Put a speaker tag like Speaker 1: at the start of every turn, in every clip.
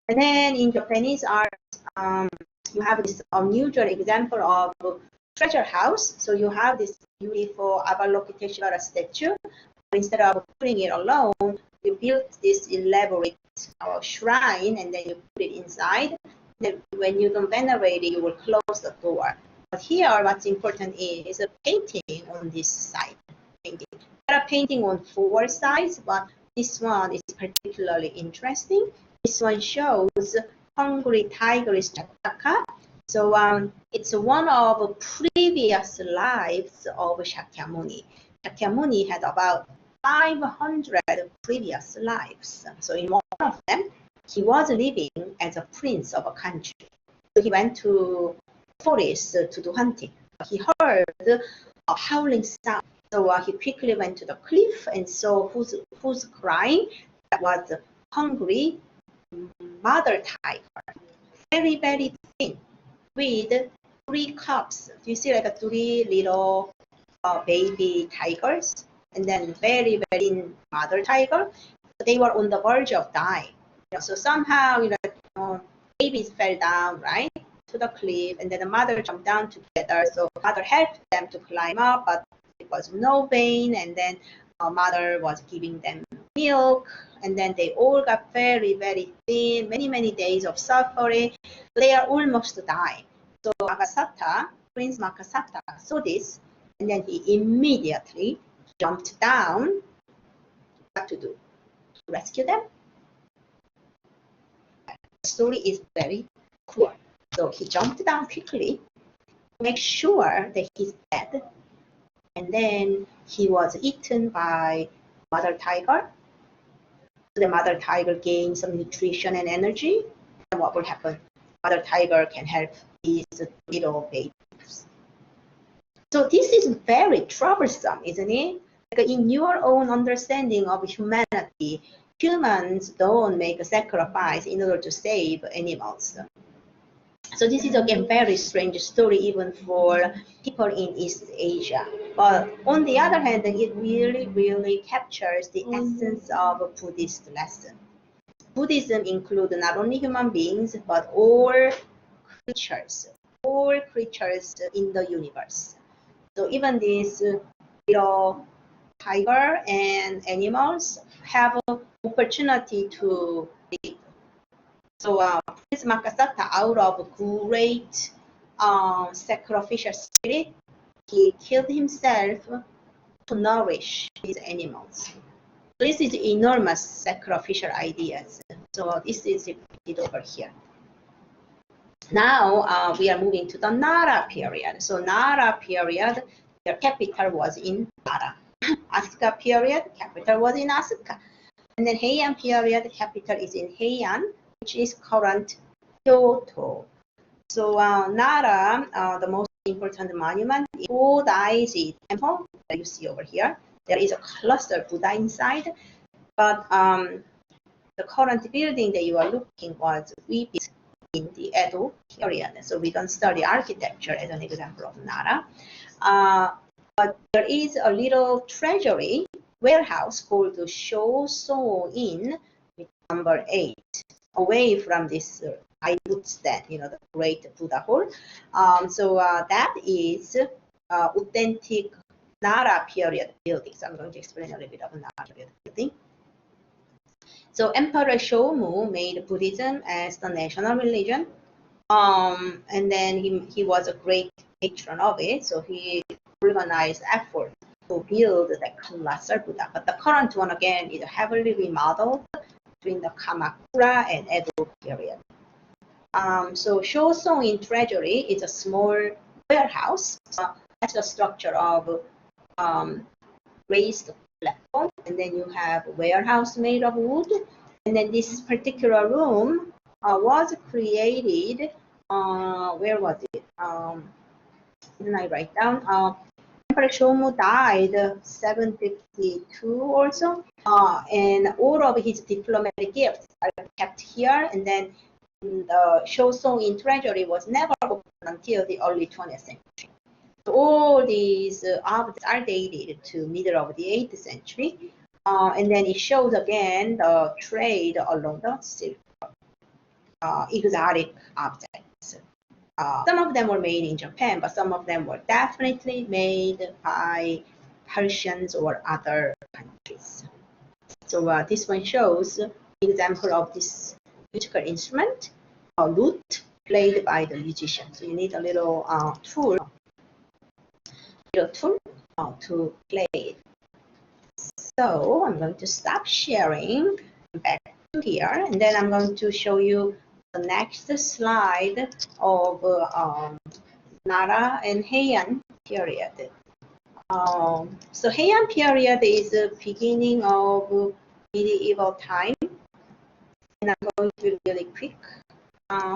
Speaker 1: And then in Japanese art, you have this unusual example of treasure house. So you have this beautiful Avalokiteshvara statue. Instead of putting it alone, you build this elaborate shrine, and then you put it inside. Then when you don't venerate it, you will close the door. But here, what's important is a painting on this side. There are painting on 4 sides, but this one is particularly interesting. This one shows hungry tigress Jataka. So it's one of previous lives of Shakyamuni. Shakyamuni had about 500 previous lives. So in one of them, he was living as a prince of a country. So he went to forest to do hunting. He heard a howling sound. So he quickly went to the cliff and saw who's crying. That was hungry mother tiger, very, very thin, with 3 cubs. Do you see like 3 little baby tigers? And then very, very thin mother tiger. They were on the verge of dying. So somehow, babies fell down, right, to the cliff, and then the mother jumped down together. So mother helped them to climb up, but it was no pain. And then mother was giving them milk, and then they all got very, very thin, many, many days of suffering. They are almost dying. So Makasata, Prince Makasata, saw this, and then he immediately jumped down. What to do? To rescue them? The story is very cool. So he jumped down quickly to make sure that he's dead, and then he was eaten by mother tiger. The mother tiger gained some nutrition and energy. And what will happen? Mother tiger can help these little babies. So this is very troublesome, isn't it? Like in your own understanding of humanity, humans don't make a sacrifice in order to save animals. So this is again very strange story even for people in East Asia. But on the other hand, it really, really captures the essence of a Buddhist lesson. Buddhism includes not only human beings, but all creatures in the universe. So even these little tiger and animals have an opportunity to live. So Prince Makasata, out of great sacrificial spirit, he killed himself to nourish these animals. This is enormous sacrificial ideas. So this is repeated over here. Now we are moving to the Nara period. So Nara period, their capital was in Nara. Asuka period, capital was in Asuka. And then Heian period, capital is in Heian, which is current Kyoto. So Nara, the most important monument is Bodaiji Temple that you see over here. There is a cluster Buddha inside, but the current building that you are looking was rebuilt in the Edo period. So we don't study architecture as an example of Nara. But there is a little treasury warehouse called the Shoso-in, with number 8, away from this stand, the great Buddha hall. So that is authentic Nara period building. So I'm going to explain a little bit of Nara period building. So Emperor Shomu made Buddhism as the national religion, and then he was a great patron of it. So he organized effort to build the colossal Buddha. But the current one again is heavily remodeled during the Kamakura and Edo period. So Shoso-in Treasury is a small warehouse. That's the structure of raised platform, and then you have a warehouse made of wood, and then this particular room was created. Where was it? Didn't I write down? Emperor Shomu died 752 or so, and all of his diplomatic gifts are kept here. And then the Shoso-in Treasury was never opened until the early 20th century. So all these objects are dated to middle of the 8th century, and then it shows again the trade along the Silk Road. exotic objects. Some of them were made in Japan, but some of them were definitely made by Persians or other countries. So this one shows an example of this musical instrument, a lute played by the musician. So you need a little tool to play it. So I'm going to stop sharing back to here, and then I'm going to show you the next slide of Nara and Heian period. So Heian period is the beginning of medieval time, and I'm going to be really quick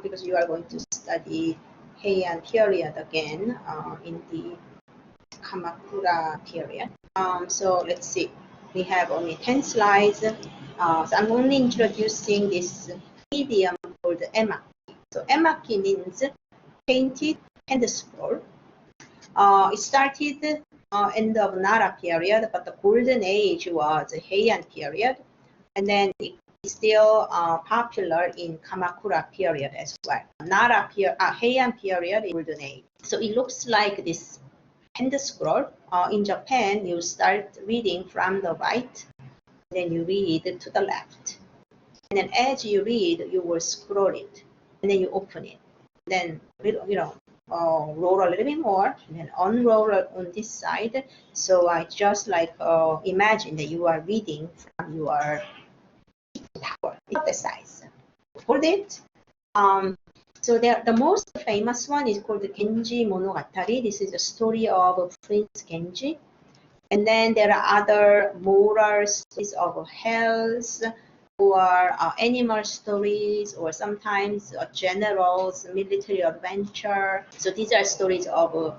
Speaker 1: because you are going to study Heian period again in the Kamakura period. So let's see, we have only 10 slides. So I'm only introducing this medium called emaki. So emaki means painted hand scroll. It started end of Nara period, but the golden age was Heian period, and then it is still popular in Kamakura period as well. Heian period is golden age. So it looks like this hand scroll. In Japan, you start reading from the right, then you read to the left, and then as you read, you will scroll it, and then you open it, then roll a little bit more, and then unroll on this side. So I just like imagine that you are reading from your tower, the size. Hold it. So the most famous one is called Genji Monogatari. This is the story of Prince Genji. And then there are other moral stories of hells, or animal stories, or sometimes generals, military adventure. So these are stories of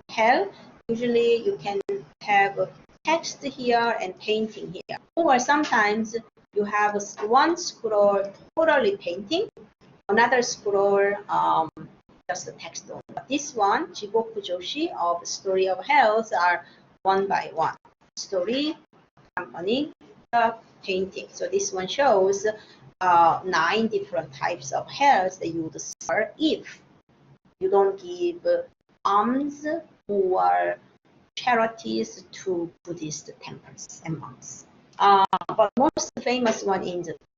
Speaker 1: hell. Usually you can have text here and painting here. Or sometimes you have one scroll totally painting, another scroll just the text only. But this one, Jigoku Joshi of Story of Hells, are one by one. Story, accompanying the painting. So this one shows 9 different types of hells that you would suffer if you don't give alms or charities to Buddhist temples and monks. But most famous one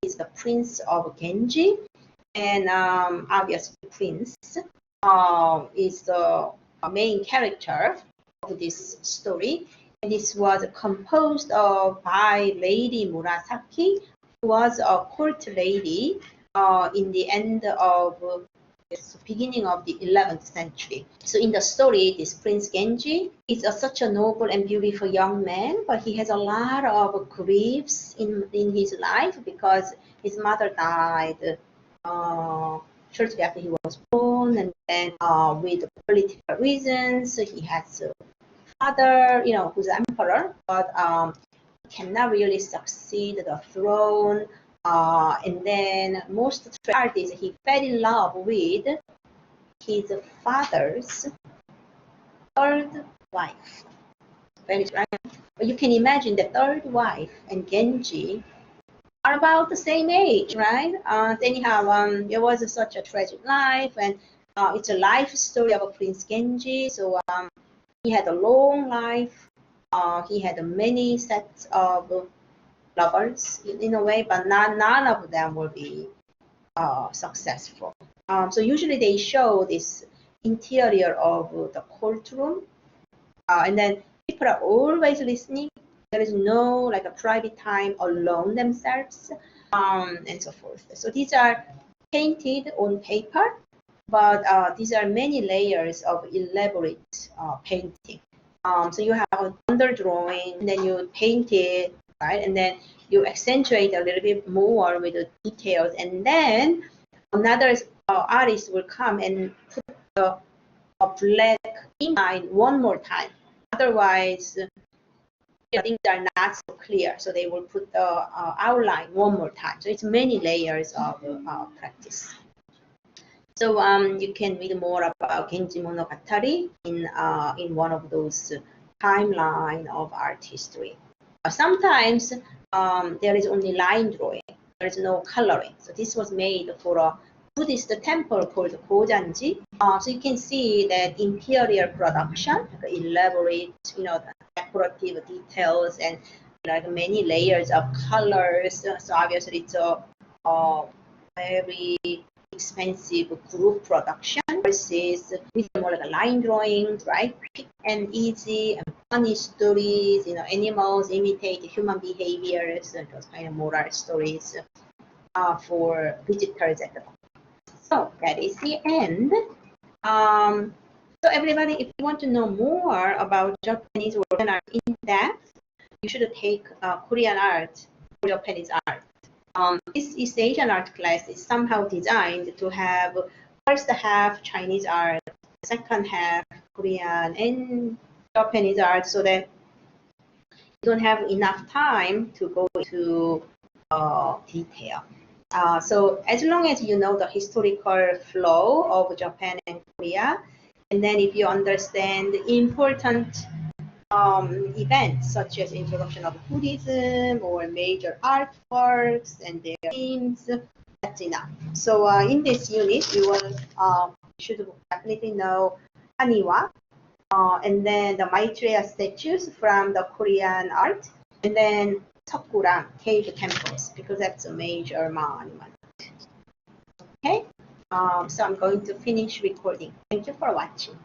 Speaker 1: is the Prince of Genji, and obviously Prince is the main character of this story. And this was composed by Lady Murasaki, who was a court lady in the end of the beginning of the 11th century. So in the story, this Prince Genji is such a noble and beautiful young man, but he has a lot of griefs in his life because his mother died shortly after he was born, and then with political reasons, he has a father, who's emperor, but cannot really succeed the throne. And then most tragic is he fell in love with his father's third wife. Very tragic. But you can imagine the third wife and Genji are about the same age, right? Anyhow, it was such a tragic life, and it's a life story of Prince Genji. So he had a long life. He had many sets of lovers in a way, but none of them will be successful. So usually they show this interior of the courtroom, and then people are always listening. There is no like a private time alone themselves, and so forth. So these are painted on paper, but these are many layers of elaborate painting. So you have a under drawing, and then you paint it, right? And then you accentuate a little bit more with the details, and then another artist will come and put a black ink line one more time. Otherwise, things are not so clear, so they will put the outline one more time. So it's many layers of practice. So you can read more about Genji Monogatari in one of those timeline of art history. Sometimes there is only line drawing. There is no coloring. So this was made for a Buddhist temple called Gojanji. So you can see that interior production, like elaborate, decorative details and like many layers of colors. So obviously it's a very expensive group production versus with more like line drawings, right? Quick and easy and funny stories. Animals imitate human behaviors and those kind of moral stories for visitors at the moment. So that is the end. So everybody, if you want to know more about Japanese Western art in depth, you should take Korean art or Japanese art. This East Asian art class is somehow designed to have first half Chinese art, second half Korean and Japanese art, so that you don't have enough time to go into detail. So as long as you know the historical flow of Japan and Korea, and then if you understand the important events such as introduction of Buddhism or major artworks and their themes, that's enough. So in this unit, you will should definitely know Haniwa, and then the Maitreya statues from the Korean art, and then Seokguram cave temples, because that's a major monument. Okay, so I'm going to finish recording. Thank you for watching.